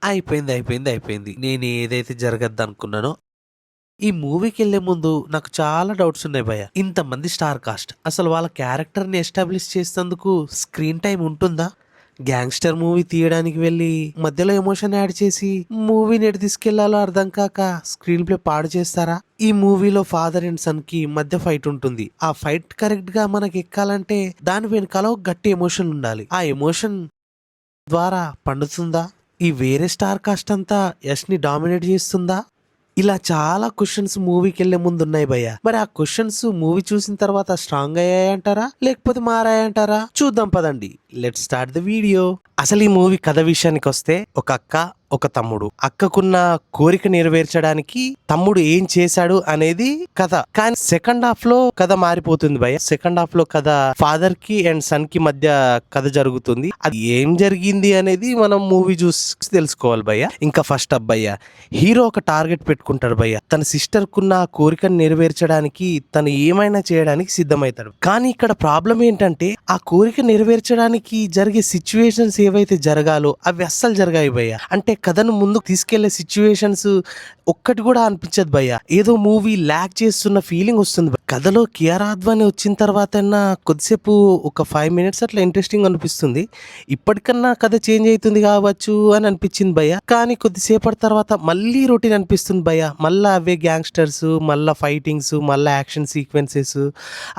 అయిపోయింది. నేను ఏదైతే జరగద్దనుకున్నానో ఈ మూవీకెళ్ళే ముందు నాకు చాలా డౌట్స్ ఉన్నాయి భయ్య. ఇంతమంది స్టార్ కాస్ట్ అసలు వాళ్ళ క్యారెక్టర్‌ని ఎస్టాబ్లిష్ చేసేందుకు స్క్రీన్ టైమ్ ఉంటుందా? గ్యాంగ్‌స్టర్ మూవీ తీయడానికి వెళ్ళి మధ్యలో ఎమోషన్ యాడ్ చేసి మూవీని ఎటు తీసుకెళ్లాలో అర్థం కాక స్క్రీన్ ప్లే పాడు చేస్తారా? ఈ మూవీలో ఫాదర్ అండ్ సన్ కి మధ్య ఫైట్ ఉంటుంది. ఆ ఫైట్ కరెక్ట్ గా మనకి ఎక్కాలంటే దాని వెనకాల ఒక గట్టి ఎమోషన్ ఉండాలి. ఆ ఎమోషన్ ద్వారా పండుతుందా? ఈ వేరే స్టార్ కాస్ట్ అంతా యష్ ని డామినేట్ చేస్తుందా? ఇలా చాలా క్వశ్చన్స్ మూవీకెళ్లే ముందు ఉన్నాయి భయ్య. మరి ఆ క్వశ్చన్స్ మూవీ చూసిన తర్వాత స్ట్రాంగ్ అయ్యాయంటారా లేకపోతే మారాయంటారా? చూద్దాం పదండి. Let start the video. అసలు ఈ మూవీ కథ విషయానికి వస్తే ఒక అక్క ఒక తమ్ముడు. అక్కకున్న కోరిక నెరవేర్చడానికి తమ్ముడు ఏం చేశాడు అనేది కథ. కానీ సెకండ్ హాఫ్ లో కథ మారిపోతుంది భయ్య. సెకండ్ హాఫ్ లో కథ ఫాదర్ కి అండ్ సన్ కి మధ్య కథ జరుగుతుంది. అది ఏం జరిగింది అనేది మనం మూవీ చూసి తెలుసుకోవాలి భయ్య. ఇంకా ఫస్ట్ హాఫ్ భయ్య, హీరో ఒక టార్గెట్ పెట్టుకుంటాడు భయ్య. తన సిస్టర్ కున్న కోరికను నెరవేర్చడానికి తను ఏమైనా చేయడానికి సిద్ధమవుతాడు. కానీ ఇక్కడ ప్రాబ్లం ఏంటంటే ఆ కోరిక నెరవేర్చడానికి జరిగే సిచ్యువేషన్స్ ఏవైతే జరగాలో అవి అస్సలు జరగాయి భయ్య. అంటే కథను ముందుకు తీసుకెళ్లే సిచ్యువేషన్స్ ఒక్కటి కూడా అనిపించదు భయ్య. ఏదో మూవీ ల్యాక్ చేస్తున్న ఫీలింగ్ వస్తుంది. కథలో కియారా అద్వానీ వచ్చిన తర్వాత కొద్దిసేపు ఒక 5 minutes అట్లా ఇంట్రెస్టింగ్ అనిపిస్తుంది. ఇప్పటికన్నా కథ చేంజ్ అవుతుంది కావచ్చు అని అనిపించింది భయ్య. కానీ కొద్దిసేపటి తర్వాత మళ్ళీ రొటీన్ అనిపిస్తుంది భయ్య. మళ్ళా అవే గ్యాంగ్స్టర్స్, మళ్ళా ఫైటింగ్స్, మళ్ళా యాక్షన్ సీక్వెన్సెస్.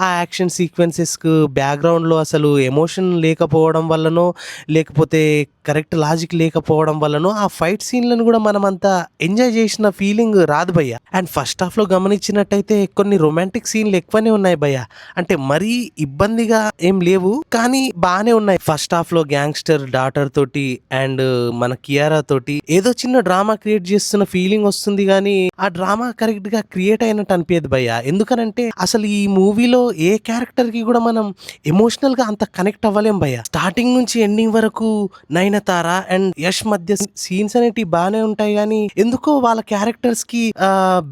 ఆ యాక్షన్ సీక్వెన్సెస్ కు బ్యాక్గ్రౌండ్ లో అసలు ఎమోషన్ లేకపోవడం వల్లనో లేకపోతే కరెక్ట్ లాజిక్ లేకపోవడం వల్లనో ఆ ఫైట్ సీన్లను కూడా మనం అంతా ఎంజాయ్ చేసిన ఫీలింగ్ రాదు భయ్య. అండ్ ఫస్ట్ హాఫ్ లో గమనించినట్టయితే కొన్ని రొమాంటిక్ సీన్లు ఎక్కువనే ఉన్నాయి భయ్య. అంటే మరీ ఇబ్బందిగా ఏం లేవు కానీ బానే ఉన్నాయి. ఫస్ట్ హాఫ్ లో గ్యాంగ్స్టర్ డాటర్ తోటి అండ్ మన కియారా తోటి ఏదో చిన్న డ్రామా క్రియేట్ చేస్తున్న ఫీలింగ్ వస్తుంది కానీ ఆ డ్రామా కరెక్ట్ గా క్రియేట్ అయినట్టు అనిపించదు భయ్య. ఎందుకనంటే అసలు ఈ మూవీలో ఏ క్యారెక్టర్ కి కూడా మనం ఎమోషనల్ గా అంత కనెక్ట్ అవ్వలేం భయ్య. స్టార్టింగ్ నుంచి ఎండింగ్ వరకు నయనతార అండ్ యష్ మధ్య సీన్స్ అనేటివి బానే ఉంటాయి కానీ ఎందుకో వాళ్ళ క్యారెక్టర్స్ కి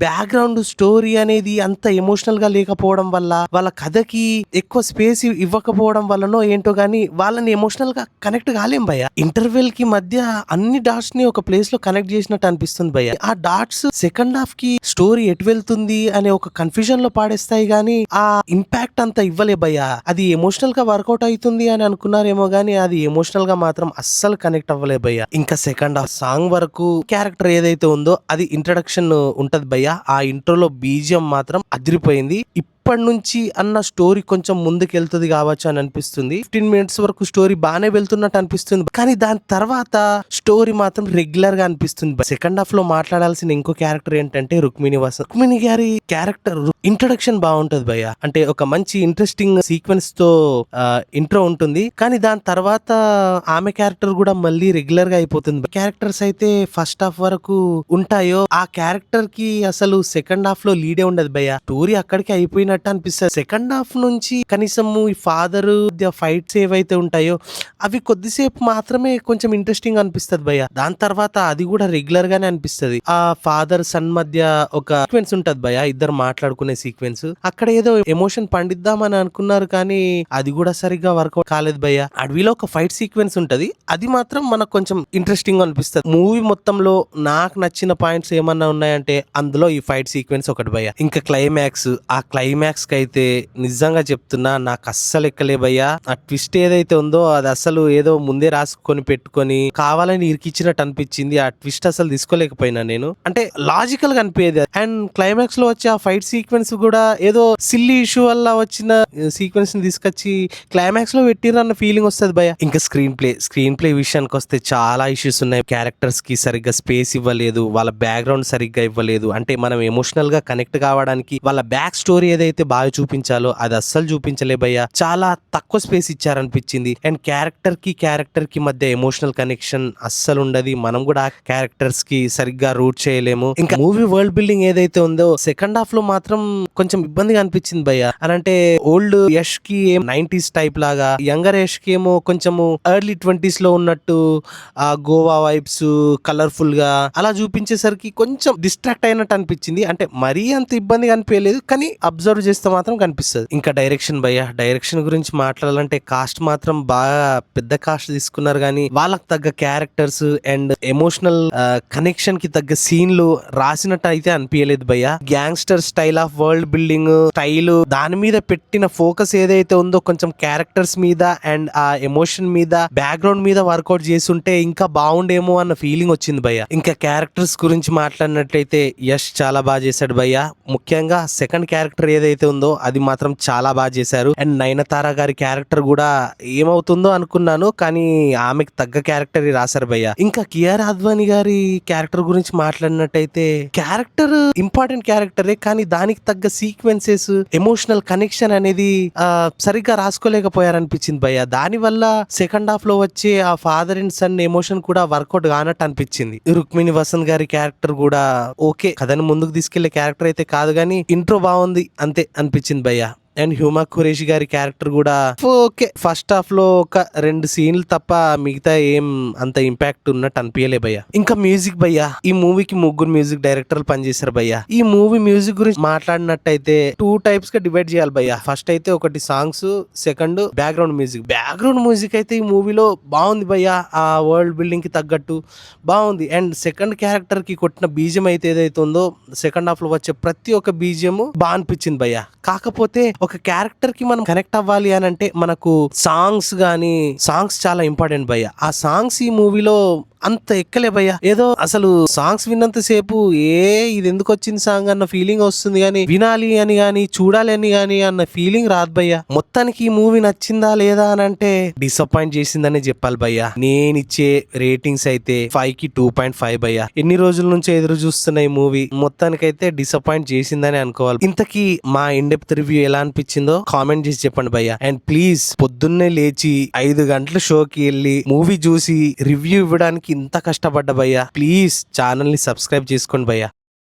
బ్యాక్గ్రౌండ్ స్టోరీ అనేది అంత ఎమోషనల్ గా లేకపోవడం వల్ల, వాళ్ళ కథకి ఎక్కువ స్పేస్ ఇవ్వకపోవడం వల్లనో ఏంటో గానీ వాళ్ళని ఎమోషనల్ గా కనెక్ట్ కాలేం భయ్య. ఇంటర్వెల్ కి మధ్య అన్ని డాట్స్ ని ఒక ప్లేస్ లో కనెక్ట్ చేసినట్టు అనిపిస్తుంది భయ్య. ఆ డాట్స్ సెకండ్ హాఫ్ కి స్టోరీ ఎటు వెళ్తుంది అనే ఒక కన్ఫ్యూజన్ లో పాడేస్తాయి గానీ ఆ ఇంపాక్ట్ అంతా ఇవ్వలే భయ్య. అది ఎమోషనల్ గా వర్కౌట్ అవుతుంది అని అనుకున్నారేమో గానీ అది ఎమోషనల్ గా మాత్రం అస్సలు కనెక్ట్ అవ్వలే భయ్య. ఇంకా సెకండ్ హాఫ్ సాంగ్ వరకు క్యారెక్టర్ ఏదైతే ఉందో అది ఇంట్రడక్షన్ ఉంటది భయ్య. ఆ ఇంట్రోలో బీజిఎం మాత్రం అదిరిపోయింది. ఇప్పటి నుంచి అన్న స్టోరీ కొంచెం ముందుకు వెళ్తుంది కావచ్చు అని అనిపిస్తుంది. 15 minutes వరకు స్టోరీ బాగానే వెళ్తున్నట్టు అనిపిస్తుంది కానీ దాని తర్వాత స్టోరీ మాత్రం రెగ్యులర్ గా అనిపిస్తుంది. సెకండ్ హాఫ్ లో మాట్లాడాల్సిన ఇంకో క్యారెక్టర్ ఏంటంటే రుక్మిణి వాసన్. రుక్మిణి గారి క్యారెక్టర్ ఇంట్రొడక్షన్ బాగుంటది భయ్య. అంటే ఒక మంచి ఇంట్రెస్టింగ్ సీక్వెన్స్ తో ఇంట్రో ఉంటుంది కానీ దాని తర్వాత ఆమె క్యారెక్టర్ కూడా మళ్ళీ రెగ్యులర్ గా అయిపోతుంది. క్యారెక్టర్స్ అయితే ఫస్ట్ హాఫ్ వరకు ఉంటాయో ఆ క్యారెక్టర్ కి అసలు సెకండ్ హాఫ్ లో లీడే ఉండదు భయ్య. స్టోరీ అక్కడికి అయిపోయినట్టు అనిపిస్తుంది. సెకండ్ హాఫ్ నుంచి కనీసం ఈ ఫాదర్ ఫైట్స్ ఏవైతే ఉంటాయో అవి కొద్దిసేపు మాత్రమే కొంచెం ఇంట్రెస్టింగ్ అనిపిస్తుంది భయ్య. దాని తర్వాత అది కూడా రెగ్యులర్ గానే అనిపిస్తుంది. ఆ ఫాదర్ సన్ మధ్య ఒక సీక్వెన్స్ ఉంటది భయ్య, ఇద్దరు మాట్లాడుకునే సీక్వెన్స్. అక్కడ ఏదో ఎమోషన్ పండిద్దామని అనుకున్నారు కానీ అది కూడా సరిగ్గా వర్కౌట్ కాలేదు భయ్య. అడవిలో ఒక ఫైట్ సీక్వెన్స్ ఉంటది, అది మాత్రం మనకు కొంచెం ఇంట్రెస్టింగ్ అనిపిస్తుంది. మూవీ మొత్తంలో నాకు నచ్చిన పాయింట్స్ ఏమన్నా ఉన్నాయంటే అందులో ఈ ఫైట్ సీక్వెన్స్ ఒకటి భయ్య. ఇంకా క్లైమాక్స్, ఆ క్లైమాక్స్ కి అయితే నిజంగా చెప్తున్నా నాకు అస్సలు ఎక్కలే భయ్య. ఆ ట్విస్ట్ ఏదైతే ఉందో అది అసలు ఏదో ముందే రాసుకొని పెట్టుకొని కావాలని ఇరికిచ్చినట్టు అనిపించింది. ఆ ట్విస్ట్ అసలు తీసుకోలేకపోయినా నేను. అంటే లాజికల్ గా అనిపించేది. అండ్ క్లైమాక్స్ లో వచ్చే ఆ ఫైట్ సీక్వెన్స్ కూడా ఏదో సిల్లీ ఇష్యూ వల్ల వచ్చిన సీక్వెన్స్ ని తీసుకొచ్చి క్లైమాక్స్ లో పెట్టిరన్న ఫీలింగ్ వస్తుంది భయ్య. ఇంకా స్క్రీన్ ప్లే విషయానికి వస్తే చాలా ఇష్యూస్ ఉన్నాయి. క్యారెక్టర్స్ కి సరిగ్గా స్పేస్ ఇవ్వలేదు, వాళ్ళ బ్యాక్గ్రౌండ్ సరిగ్గా ఇవ్వలేదు. అంటే మనం ఎమోషనల్ గా కనెక్ట్ కావడానికి వాళ్ళ బ్యాక్ స్టోరీ ఏదైతే బాగా చూపించాలో అది అస్సలు చూపించలే భయ్య. చాలా తక్కువ స్పేస్ ఇచ్చారనిపించింది. అండ్ క్యారెక్టర్ కి మధ్య ఎమోషనల్ కనెక్షన్ అస్సలు ఉండదు. మనం కూడా క్యారెక్టర్స్ కి సరిగ్గా రూట్ చేయలేము. ఇంకా మూవీ వరల్డ్ బిల్డింగ్ ఏదైతే ఉందో సెకండ్ హాఫ్ లో మాత్రం కొంచెం ఇబ్బందిగా అనిపించింది భయ్య. అని అంటే ఓల్డ్ యష్ కి 90s టైప్ లాగా, యంగర్ యష్ కి ఏమో కొంచెము ఎర్లీ 20s లో ఉన్నట్టు ఆ గోవా వైబ్స్ కలర్ఫుల్ గా అలా చూపించేసరికి కొంచెం డిస్ట్రాక్ట్ అయినట్టు అనిపించింది. అంటే మరీ అంత ఇబ్బందిగా అనిపించలేదు కానీ అబ్జర్వ్ అప్లోడ్ చేస్తే మాత్రం కనిపిస్తుంది. ఇంకా డైరెక్షన్ భయ్య, డైరెక్షన్ గురించి మాట్లాడాలంటే కాస్ట్ మాత్రం బాగా పెద్ద కాస్ట్ తీసుకున్నారు, కానీ వాళ్ళకి తగ్గ క్యారెక్టర్స్ అండ్ ఎమోషనల్ కనెక్షన్ కి తగ్గ సీన్లు రాసినట్టు అయితే అనిపించలేదు భయ్య. Gangster style of world building style దాని మీద పెట్టిన ఫోకస్ ఏదైతే ఉందో కొంచెం క్యారెక్టర్స్ మీద అండ్ ఆ ఎమోషన్ మీద బ్యాక్గ్రౌండ్ మీద వర్కౌట్ చేస్తుంటే ఇంకా బాగుండేమో అన్న ఫీలింగ్ వచ్చింది భయ్య. ఇంకా క్యారెక్టర్స్ గురించి మాట్లాడినట్లయితే యష్ చాలా బాగా చేశాడు భయ్య. ముఖ్యంగా సెకండ్ క్యారెక్టర్ ఏదైతే ఉందో అది మాత్రం చాలా బాగా చేశారు. అండ్ నయనతార గారి క్యారెక్టర్ కూడా ఏమవుతుందో అనుకున్నాను, కానీ ఆమెకు తగ్గ క్యారెక్టర్ రాశారు భయ్య. ఇంకా కియారా అద్వానీ గారి క్యారెక్టర్ గురించి మాట్లాడినట్టయితే క్యారెక్టర్ ఇంపార్టెంట్ క్యారెక్టరే, కానీ దానికి తగ్గ సీక్వెన్సెస్ ఎమోషనల్ కనెక్షన్ అనేది సరిగ్గా రాసుకోలేకపోయారనిపించింది భయ్య. దాని వల్ల సెకండ్ హాఫ్ లో వచ్చే ఆ ఫాదర్ అండ్ సన్ ఎమోషన్ కూడా వర్కౌట్ కానట్టు అనిపించింది. రుక్మిణి వసంత్ గారి క్యారెక్టర్ కూడా ఓకే, కథని ముందుకు తీసుకెళ్లే క్యారెక్టర్ అయితే కాదు, కానీ ఇంట్రో బాగుంది అంతే అనిపించింది భయ్య. అండ్ హ్యూమా ఖురేషి గారి క్యారెక్టర్ కూడా ఓకే, ఫస్ట్ హాఫ్ లో ఒక 2 సీన్లు తప్ప మిగతా ఏం అంత ఇంపాక్ట్ ఉన్నట్టు అనిపించలే భయ్య. ఇంకా మ్యూజిక్ భయ్య, ఈ మూవీకి 3 మ్యూజిక్ డైరెక్టర్లు పనిచేశారు భయ్య. ఈ మూవీ మ్యూజిక్ గురించి మాట్లాడినట్టయితే 2 టైప్స్ గా డివైడ్ చేయాలి భయ్య. ఫస్ట్ అయితే ఒకటి songs, second background music. Background music అయితే ఈ మూవీలో బాగుంది భయ్య, ఆ వరల్డ్ బిల్డింగ్ కి తగ్గట్టు బాగుంది. అండ్ సెకండ్ క్యారెక్టర్ కి కొట్టిన బీజియం అయితే ఏదైతే ఉందో సెకండ్ హాఫ్ లో వచ్చే ప్రతి ఒక్క బీజియం బాగా అనిపించింది భయ్య. కాకపోతే ఒక క్యారెక్టర్ కి మనం కనెక్ట్ అవ్వాలి అని అంటే మనకు సాంగ్స్ చాలా ఇంపార్టెంట్ భయ్య. ఆ సాంగ్స్ ఈ మూవీలో అంత ఎక్కలే భయ్య. ఏదో అసలు సాంగ్స్ విన్నంత సేపు ఇది ఎందుకు వచ్చింది సాంగ్ అన్న ఫీలింగ్ వస్తుంది, కానీ వినాలి అని గాని చూడాలి అని గాని అన్న ఫీలింగ్ రాదు భయ్య. మొత్తానికి ఈ మూవీ నచ్చిందా లేదా అని అంటే డిసప్పాయింట్ చేసిందనే చెప్పాలి భయ్య. నేనిచ్చే రేటింగ్స్ అయితే 5కి 2.5 భయ్య. ఎన్ని రోజుల నుంచి ఎదురు చూస్తున్న ఈ మూవీ మొత్తానికైతే డిసప్పాయింట్ చేసిందని అనుకోవాలి. ఇంతకీ మా ఇన్డెప్త్ రివ్యూ ఎలా అనిపించిందో కామెంట్ చేసి చెప్పండి భయ్య. అండ్ ప్లీజ్ పొద్దున్నే లేచి 5 గంటల షోకి వెళ్ళి మూవీ చూసి రివ్యూ ఇవ్వడానికి ఇంత కష్టపడ్డ భయ్య, ప్లీజ్ ఛానల్ ని సబ్స్క్రైబ్ చేసుకోండి భయ్య.